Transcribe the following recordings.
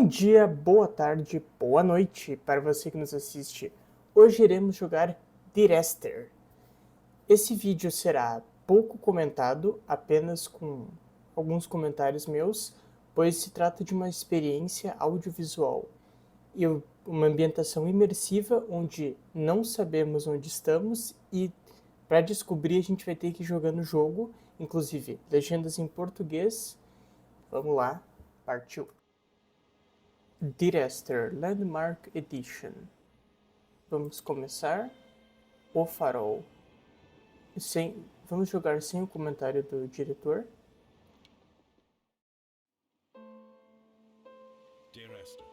dia, boa tarde, boa noite para você que nos assiste. Hoje iremos jogar Esther. Esse vídeo será pouco comentado, apenas com alguns comentários meus, pois se trata de uma experiência audiovisual e uma ambientação imersiva onde não sabemos onde estamos e para descobrir a gente vai ter que ir jogando o jogo, inclusive legendas em português. Vamos lá, partiu! Esther Landmark Edition. Vamos começar. O Farol. Vamos jogar sem o comentário do diretor. Dear Esther,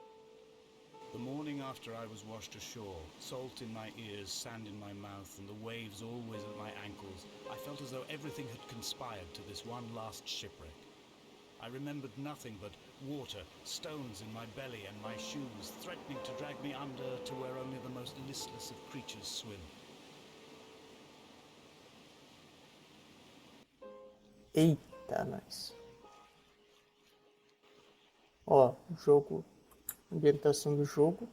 the morning after I was washed ashore, salt in my ears, sand in my mouth, and the waves always at my ankles, I felt as though everything had conspired to this one last shipwreck. I remembered nothing but water, stones in my belly and my shoes, threatening to drag me under to where only the most listless of creatures swim. Eita, nós. Ó, jogo. Ambientação do jogo.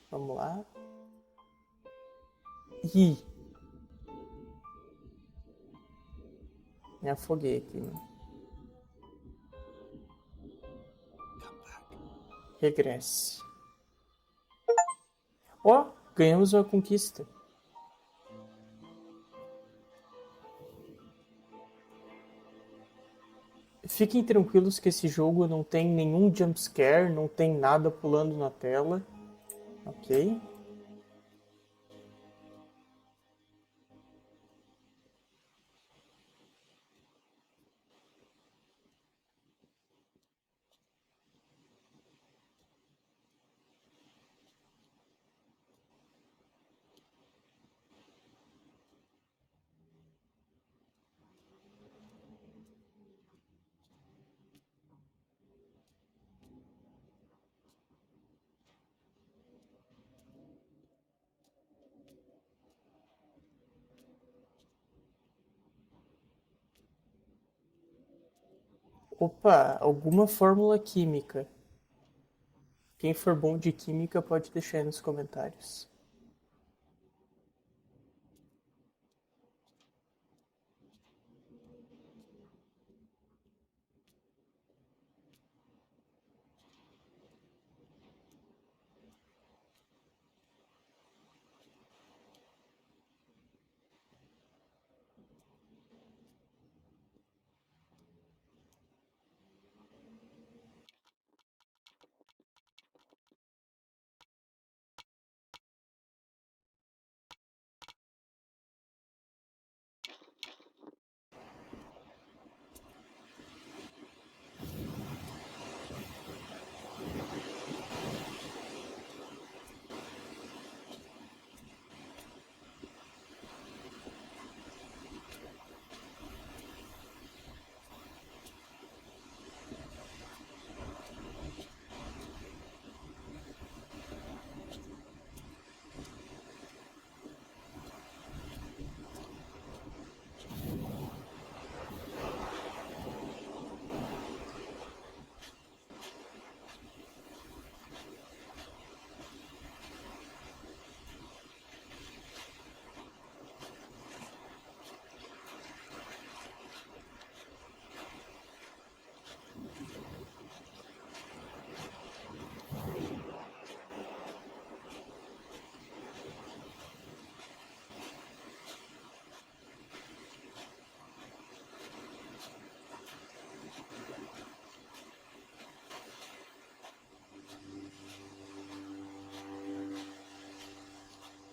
Vamos lá. Ih! Me afoguei aqui, mano. Regresse. Ó, ganhamos uma conquista. Fiquem tranquilos que esse jogo não tem nenhum jumpscare, não tem nada pulando na tela. Ok. Opa, alguma fórmula química. Quem for bom de química pode deixar aí nos comentários.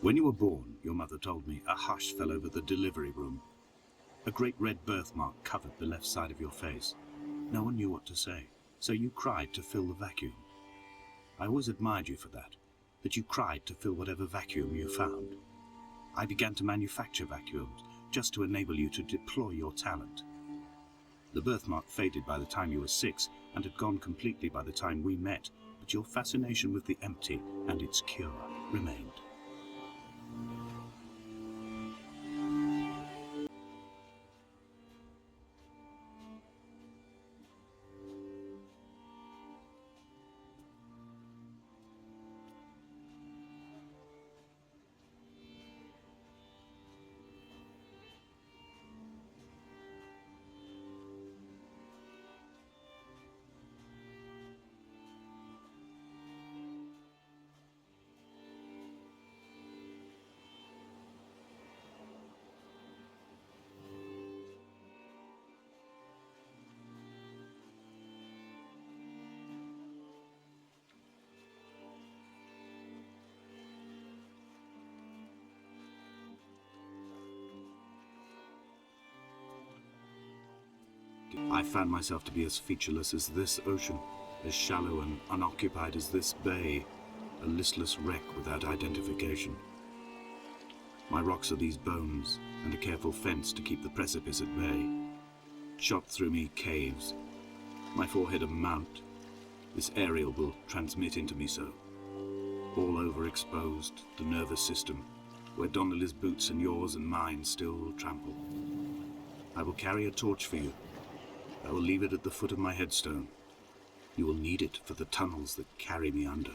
When you were born, your mother told me, a hush fell over the delivery room. A great red birthmark covered the left side of your face. No one knew what to say, so you cried to fill the vacuum. I always admired you for that you cried to fill whatever vacuum you found. I began to manufacture vacuums, just to enable you to deploy your talent. The birthmark faded by the time you were 6, and had gone completely by the time we met, but your fascination with the empty and its cure remained. I found myself to be as featureless as this ocean, as shallow and unoccupied as this bay, a listless wreck without identification. My rocks are these bones, and a careful fence to keep the precipice at bay. Shot through me caves, my forehead a mount. This aerial will transmit into me so. All overexposed, the nervous system, where Donnelly's boots and yours and mine still trample. I will carry a torch for you. I will leave it at the foot of my headstone. You will need it for the tunnels that carry me under.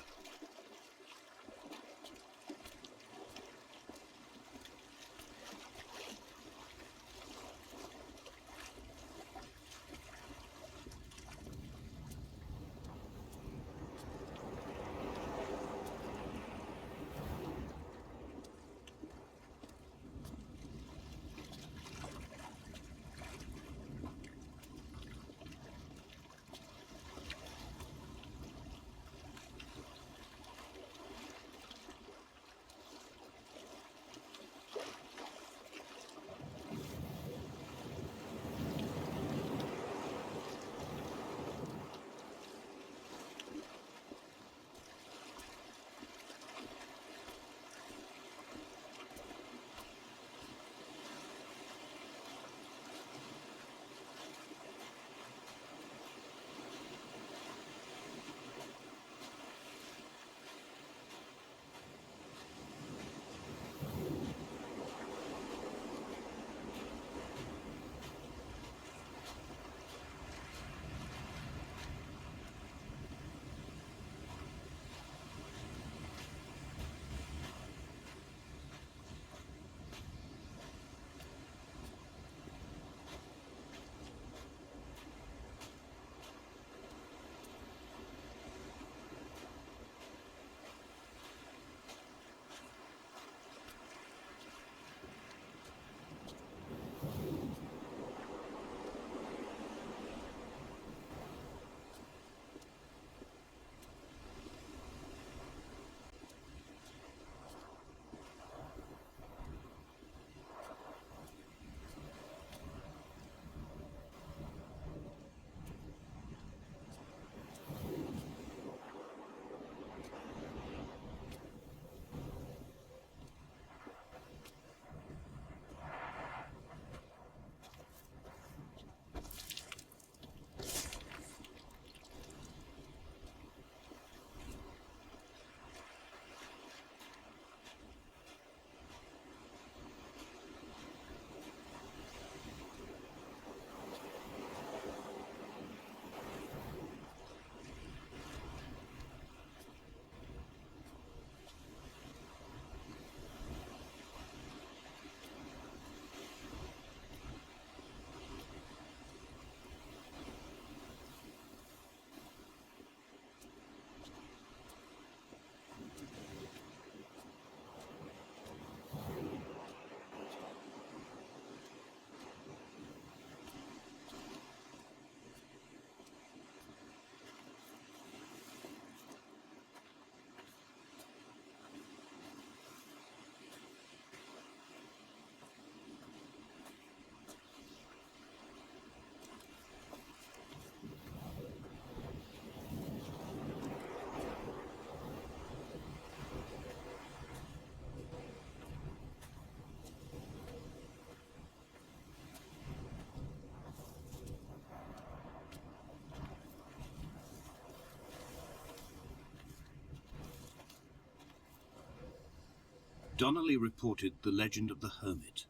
Donnelly reported the legend of the hermit,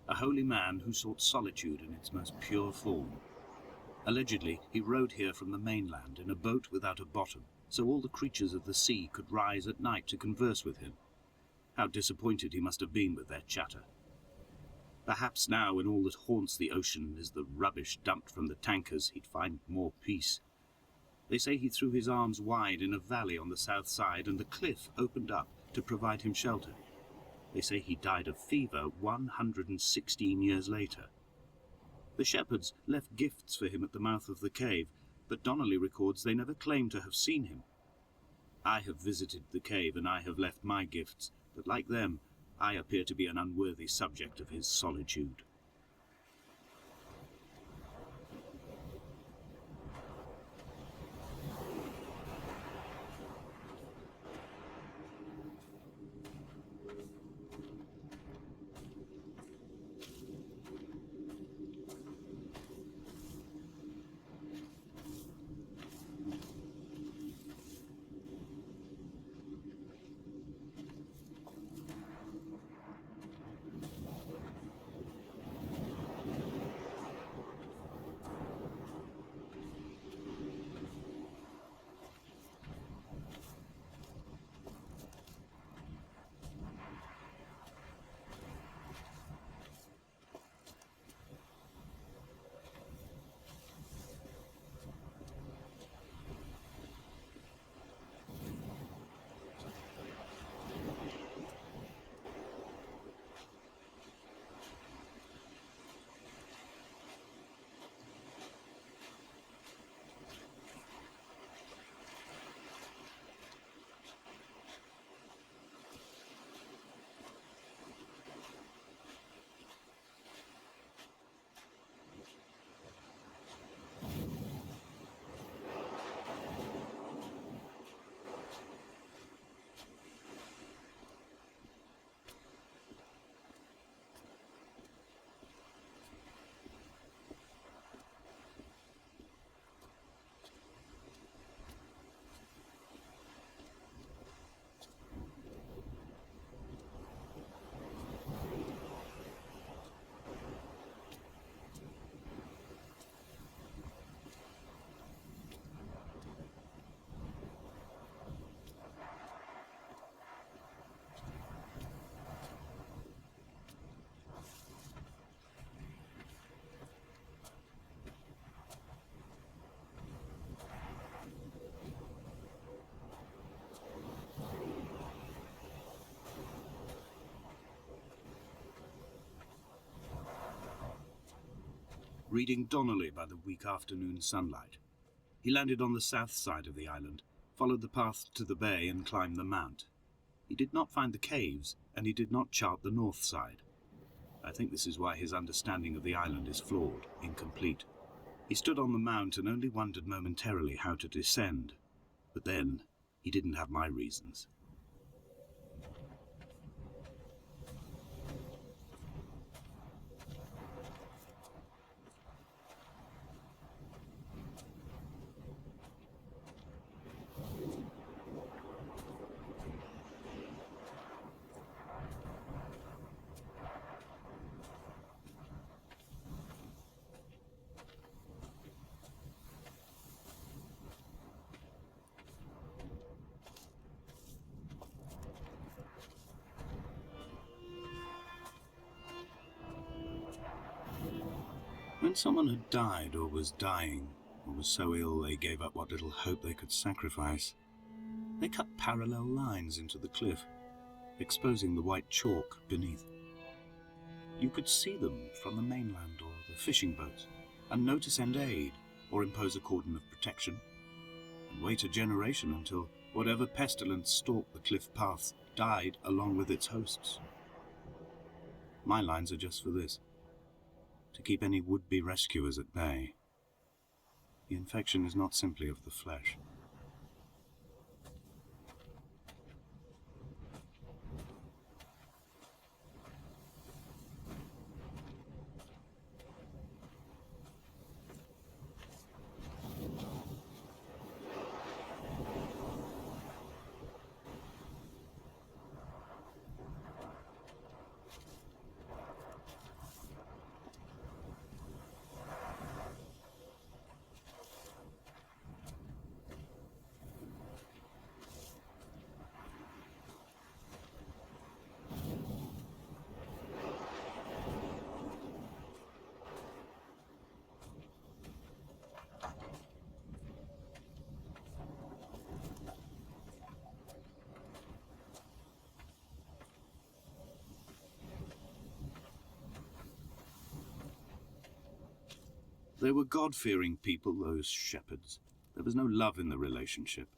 a holy man who sought solitude in its most pure form. Allegedly, he rode here from the mainland in a boat without a bottom, so all the creatures of the sea could rise at night to converse with him. How disappointed he must have been with their chatter. Perhaps now, when all that haunts the ocean is the rubbish dumped from the tankers, he'd find more peace. They say he threw his arms wide in a valley on the south side, and the cliff opened up to provide him shelter. They say he died of fever 116 years later. The shepherds left gifts for him at the mouth of the cave, but Donnelly records they never claimed to have seen him. I have visited the cave and I have left my gifts, but like them, I appear to be an unworthy subject of his solitude. reading Donnelly by the weak afternoon sunlight. He landed on the south side of the island, followed the path to the bay and climbed the mount. He did not find the caves, and he did not chart the north side. I think this is why his understanding of the island is flawed, incomplete. He stood on the mount and only wondered momentarily how to descend. But then, he didn't have my reasons. When someone had died or was dying, or was so ill they gave up what little hope they could sacrifice, they cut parallel lines into the cliff, exposing the white chalk beneath. You could see them from the mainland or the fishing boats, and know to send aid or impose a cordon of protection, and wait a generation until whatever pestilence stalked the cliff paths died along with its hosts. My lines are just for this: to keep any would-be rescuers at bay. The infection is not simply of the flesh. They were God-fearing people, those shepherds. There was no love in the relationship.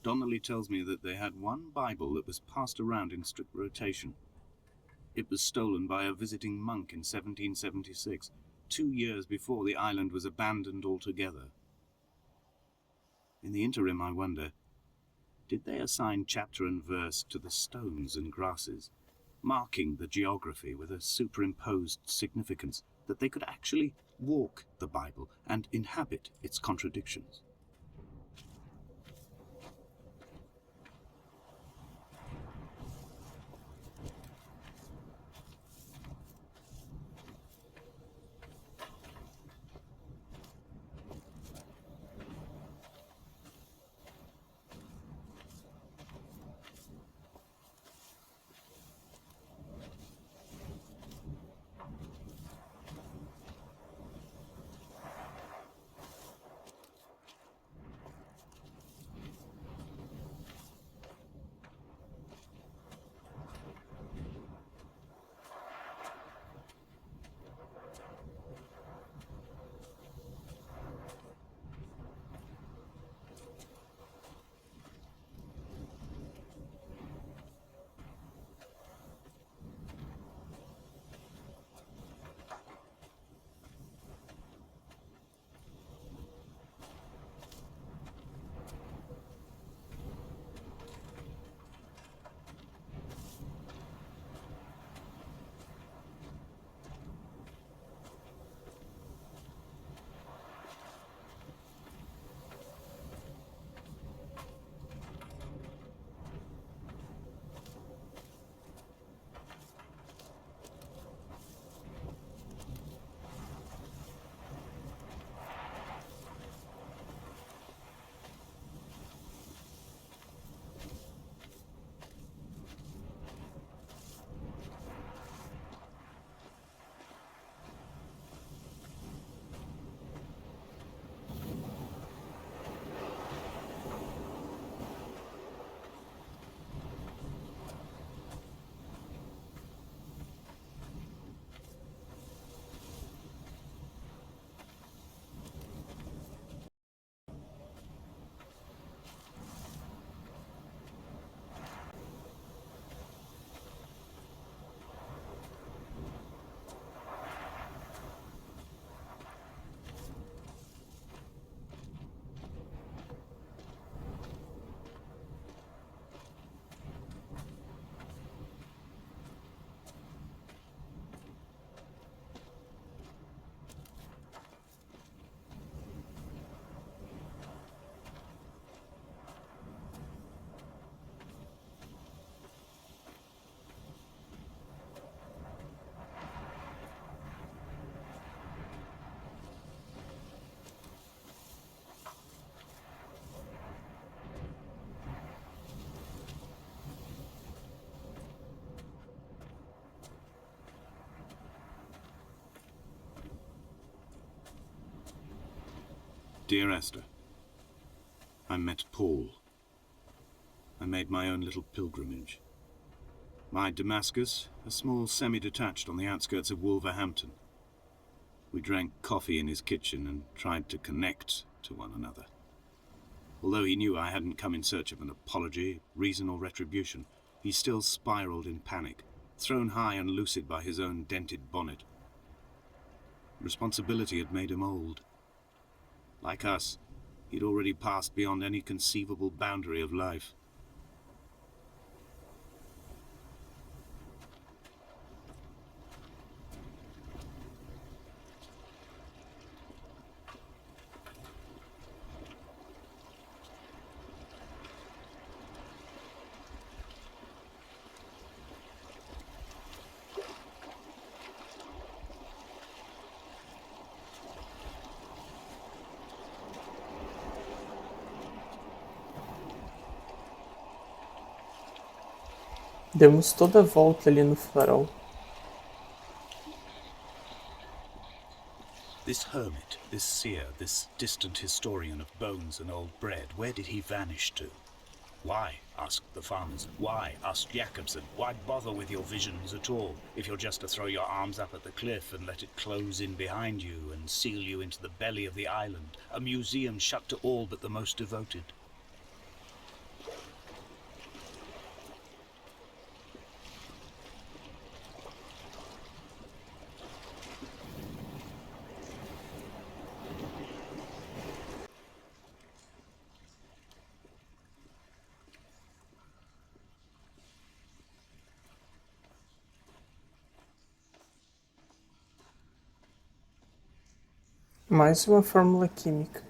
Donnelly tells me that they had one Bible that was passed around in strict rotation. It was stolen by a visiting monk in 1776, 2 years before the island was abandoned altogether. In the interim, I wonder, did they assign chapter and verse to the stones and grasses, marking the geography with a superimposed significance, that they could actually walk the Bible and inhabit its contradictions? Dear Esther, I met Paul. I made my own little pilgrimage. My Damascus, a small semi-detached on the outskirts of Wolverhampton. We drank coffee in his kitchen and tried to connect to one another. Although he knew I hadn't come in search of an apology, reason or retribution, he still spiraled in panic, thrown high and lucid by his own dented bonnet. Responsibility had made him old. Like us, he'd already passed beyond any conceivable boundary of life. Demos toda a volta ali no farol. This hermit, this seer, this distant historian of bones and old bread, where did he vanish to? Why, asked the farmers, why, asked Jakobsen, why bother with your visions at all, if you're just to throw your arms up at the cliff and let it close in behind you and seal you into the belly of the island, a museum shut to all but the most devoted? Mais uma fórmula química.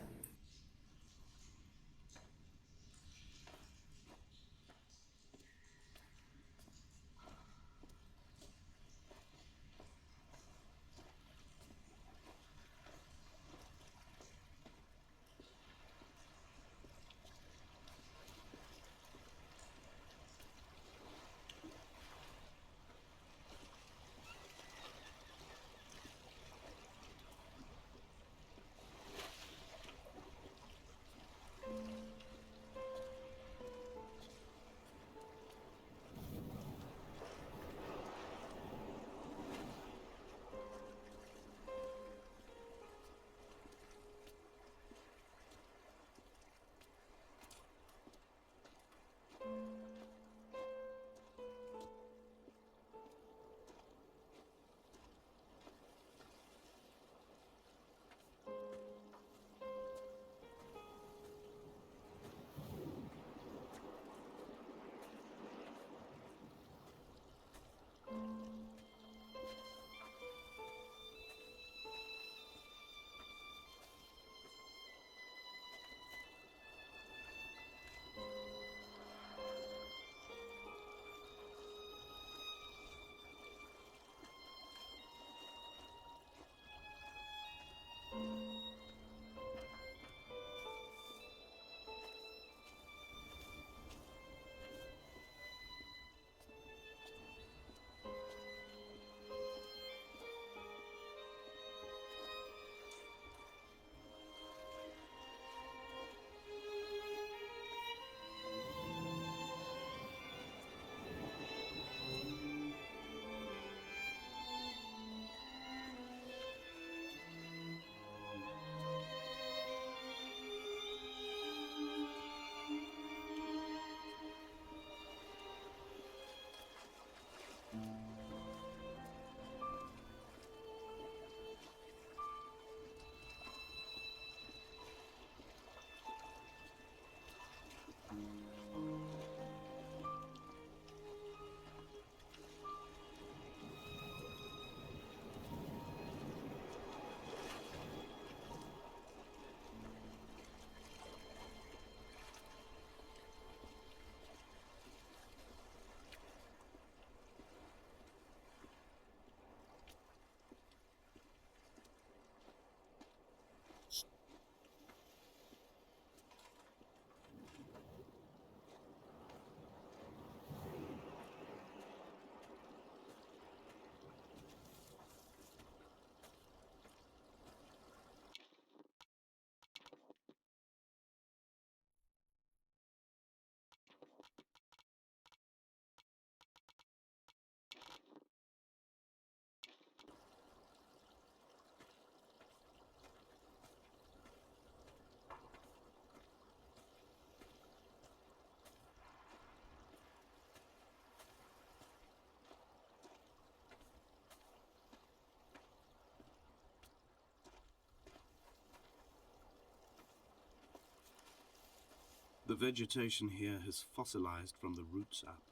The vegetation here has fossilized from the roots up.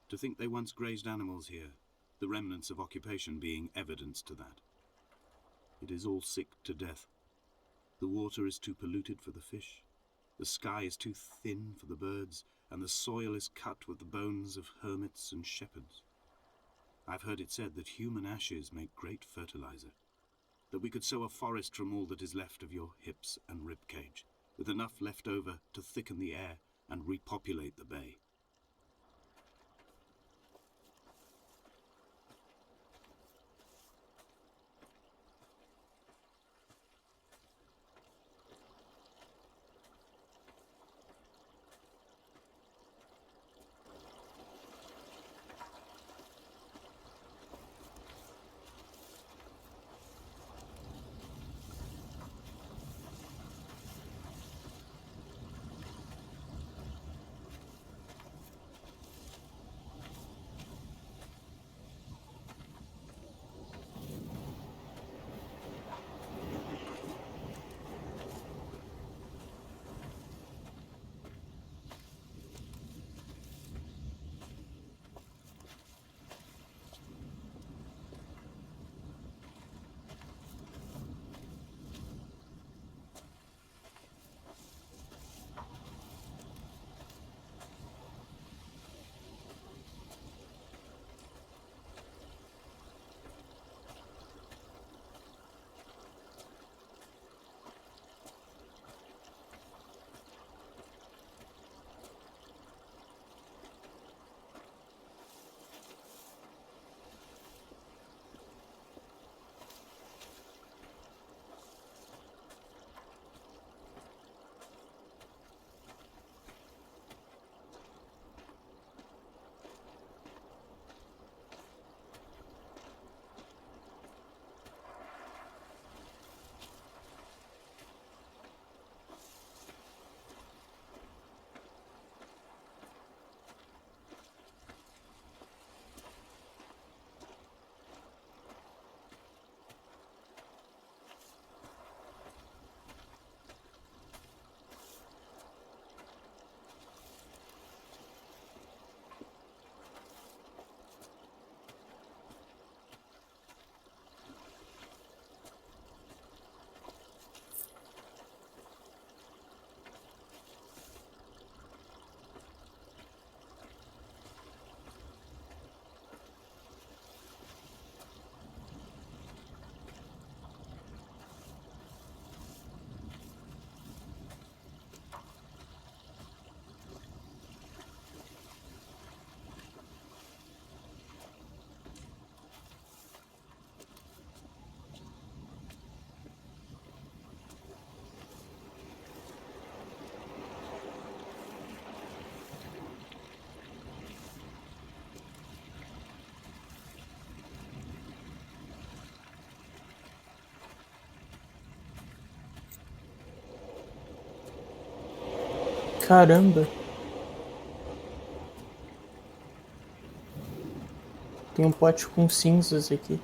To think they once grazed animals here, the remnants of occupation being evidence to that. It is all sick to death. The water is too polluted for the fish, the sky is too thin for the birds, and the soil is cut with the bones of hermits and shepherds. I've heard it said that human ashes make great fertilizer, that we could sow a forest from all that is left of your hips and ribcage, with enough left over to thicken the air and repopulate the bay. Caramba! Tem um pote com cinzas aqui.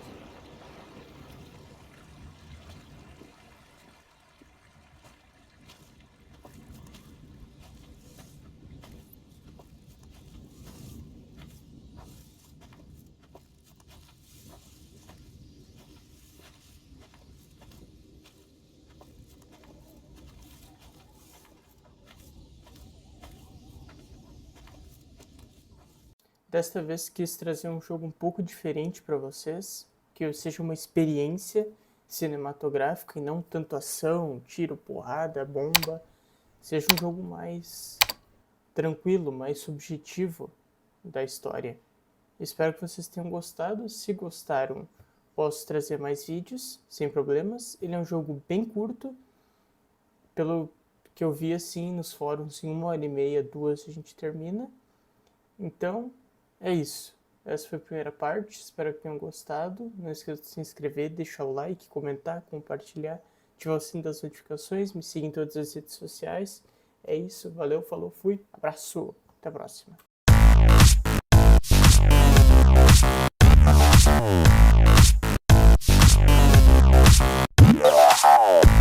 Desta vez quis trazer um jogo um pouco diferente para vocês, que seja uma experiência cinematográfica e não tanto ação, tiro, porrada, bomba. Seja um jogo mais tranquilo, mais subjetivo da história. Espero que vocês tenham gostado. Se gostaram, posso trazer mais vídeos, sem problemas. Ele é um jogo bem curto. Pelo que eu vi assim nos fóruns, em 1h30, 2 a gente termina. Então, é isso. Essa foi a primeira parte. Espero que tenham gostado. Não esqueça de se inscrever, deixar o like, comentar, compartilhar, ativar o sininho das notificações, me siga em todas as redes sociais. É isso. Valeu, falou, fui. Abraço. Até a próxima.